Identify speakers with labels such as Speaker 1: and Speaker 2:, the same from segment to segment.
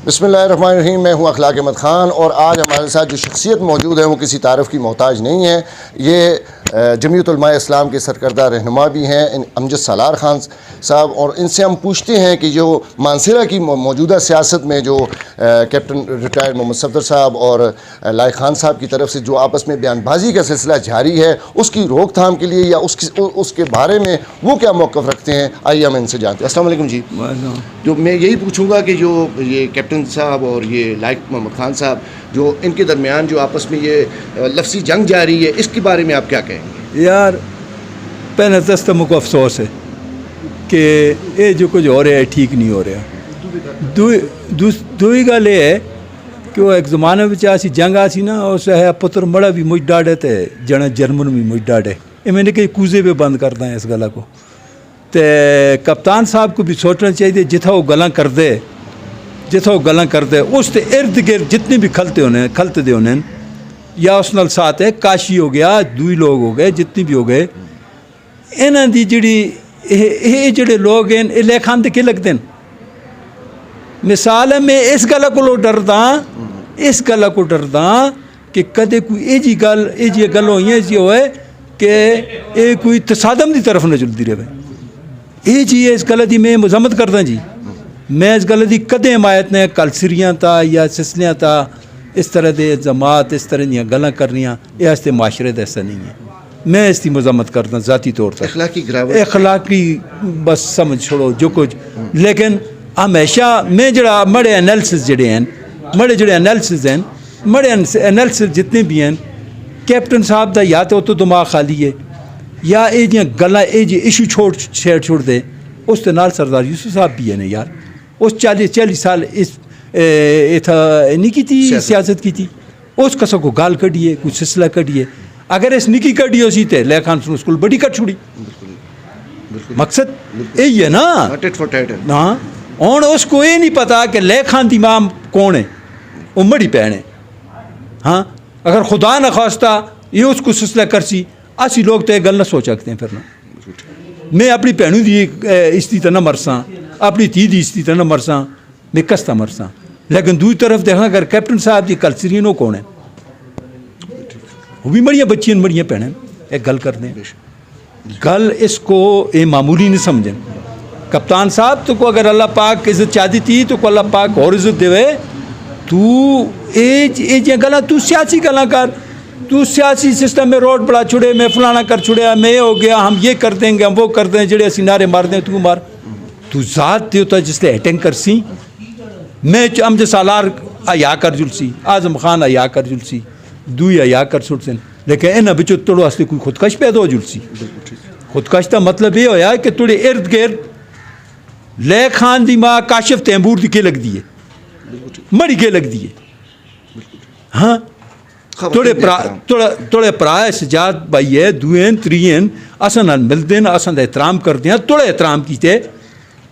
Speaker 1: बिस्मिल्लाहिर्रहमानिर्रहीम। मैं हूँ अखलाक अहमद ख़ान और आज हमारे साथ जो शख्सियत मौजूद है वो किसी तारीफ़ की मोहताज नहीं है। ये जमीयत उलमा इस्लाम के सरकर्दा रहनुमा भी हैं अमजद सालार ख़ान साहब, और इनसे हम पूछते हैं कि जो मानसरा की मौजूदा सियासत में जो कैप्टन रिटायर्ड मोहम्मद सफदर साहब और लायक खान साहब की तरफ से जो आपस में बयानबाजी का सिलसिला जारी है, उसकी रोकथाम के लिए या उसके बारे में वो क्या मौक़िफ़ रखते हैं, आइए हम इनसे जानते हैं। अस्सलाम वालेकुम जी। जो मैं यही पूछूंगा कि जो ये कैप्टन साहब और ये लायक मोहम्मद खान साहब जो इनके दरमियान जो आपस में ये लफ्ज़ी जंग जारी है, इसके बारे में आप क्या कहेंगे?
Speaker 2: यार पहले तो मुझको अफसोस है कि ये जो कुछ हो रहा है ठीक नहीं हो रहा। दूई गल ये है कि वो एक ज़माने में ऐसी जंग आसी ना, उस है पुत्र मड़ा भी मुझ डाढ़े थे जन जर्मन भी मुझ डाढ़े, ये मैंने कहीं कूजे पे बंद करता है इस गला को। तो कप्तान साहब को भी सोचना चाहिए जिथा वो गल्लां करदे उस ते इर्द गिर्द जितने भी खलते दे होने या उस नाल साथ है काशी हो गया, दूई लोग हो गए, जितने भी हो गए, इन्हां दी जिहड़ी ये जिहड़े लोग हैं ये लेखान ते के लगदे न। मिसाल है मैं इस गल्ला को डरदा कि कदे कोई ये जी गल होई जी होए कि ये कोई तसादम की तरफ न चलती रहे। ये जी इस गल की मैं मजम्मत करदा जी, मैं इस गल की कदें हिमायत ने कलसरियां ता या सिलसिलियां ता इस तरह के जमात इस तरह दी गल्लां करनियां ये आस्ते माशरे दा ऐसा नहीं है। मैं इसकी मजम्मत करदा ज़ाती तौर पर, अखलाकी बस समझ छोड़ो जो कुछ, लेकिन हमेशा मैं जड़ा मड़े एनालिसिस जड़े हैं मड़े एनालिसिस जितने भी हैं कैप्टन साहब का या तो दिमाग खाली है या ये जी गल्लां ये जी इशू छेड़ दे। उस दे नाल सरदार यूसुफ साहब भी है ने यार, उस 40 साल इस नहीं की थी सियासत की थी, उस कसा को गाल कढ़िए कुछ सिलसिला कढ़िए। अगर इस निकी कढ़ी हो सी तो लायक खान स्कूल बड़ी कट छुड़ी, मकसद यही है ना। हाँ, हूँ उसको ये नहीं पता कि लायक खान की मां कौन है, वो मड़ी भैन है। हाँ, अगर खुदा न खास्ता ये उसको सिलसिला करसी असी लोग तो ये गल न सोच सकते हैं। फिर ना मैं अपनी भैनों की इज्जती तो न मरसा, अपनी धी की इज्जती तो न मरसा, मैं कसता मरसा। लेकिन दूसरी तरफ देखा अगर कैप्टन साहब की कलसरियन वो कौन है, वो भी मड़िया बच्चियां मड़िया भैन एक गल करते हैं। गल इसको ये मामूली नहीं समझें। कप्तान साहब तो को अगर अल्लाह पाक इज्जत चाहती थी तो को अल्लाह पाक और इज्जत देवे। तू ये गल्लां तू सियासी गल्लां कर, तू सियासी सिस्टम में रोड बड़ा छुड़े, मैं फलाना कर छुड़िया, मैं हो गया, हम ये कर देंगे, हम वो कर दें, जेड़े असी नारे मार दें तू मार। तू ज़ात होता जिसले अटेंड कर सी, मैं अमजद सालार आया कर जुलसी, आजम खान आया कर जुलसी, दुई आया कर सुट, लेकिन इन्होंने बिचों तोड़ो वास्ते कोई खुदकश पैदा हो जुलसी। खुदकश का मतलब ये होया कि तुड़े इर्द गिर्द लायक खान की माँ काशिफ तैमूर की के लगती है, मड़ी के लगती है। हाँ, थोड़े भरा सजाद भाई है, दुए त्रीन असा नाल मिलते हैं, असा एहतराम करते हैं, थोड़ा एहतराम कीते।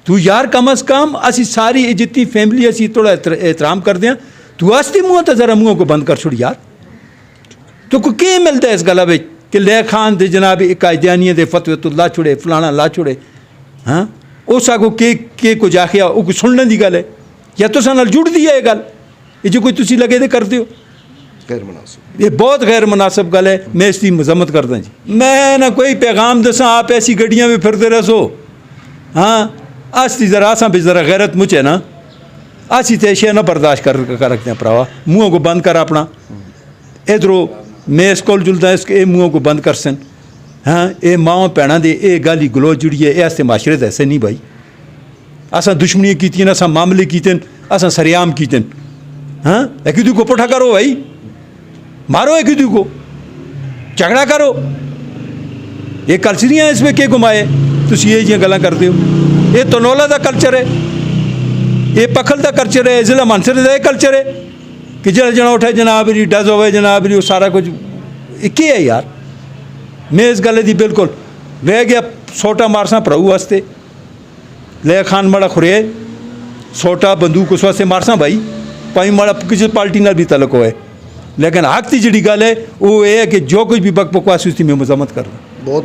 Speaker 2: तू यार कम अज़ कम असी सारी जितनी फैमिली असी थोड़ा एहतराम करते हैं, तू आस्ती मुँह तो जरा मुँह को बंद कर छुड़ यार। तो को क्या मिलता है इस गला में कि लायक खान दे जनाब कायदानिया दे फतवे तो ला छुड़े, फलाना ला छुड़े। हाँ, उस आगो के कुछ आखिया वो कुछ सुनने की गल है या तुसा नाल जुड़ती है ये गल, ये जो कोई तुसी लगे दे करते हो, ये बहुत गैर मुनासिब गल है। मैं इसकी मजम्मत करता जी। मैं ना कोई पैगाम दसा आप ऐसी गड्डियाँ में फिरते रहो। हाँ, आस्ती जरा असा भी जरा गैरत मुझे ना असी तो शे ना बर्दाश्त कर रखते हैं भरावा। मुँह को बंद कर अपना, इधरों मैं इस कोल जुलदा इसके मुँह को बंद कर सन। हाँ, ये माँ भैन दे ये गाली गलोच जुड़ी है, ऐसे माशरे ऐसे नहीं भाई। असा दुश्मनियाँ की, असा मामले कीते, असा सरेआम कीते। हाँ, एक दूसरे को पुठा करो भाई, मारो एक दूसरे को, झगड़ा करो। ये कलसरियाँ इसमें क्या घुमाए तुसी ये जी गल्लां करते हो। ये तनौला का कल्चर है, ये पखल का कल्चर है, जिला मानसरे का कल्चर है कि जरा जना उठे जनाब जी डज हो जनाब जी वो सारा कुछ क्या है यार। मैं इस गल की बिल्कुल रह गया सोटा मारसा भराऊ वास्ते, लायक खान माड़ा खुरे सोटा बंदूक उस वास्ते मारसा भाई, भाई माड़ा किसी पार्टी नाल भी तलक होए। लेकिन हक की जी गल है वो ये है कि जो कुछ भी बकवास उसकी मैं मजम्मत कर रहा।
Speaker 1: बहुत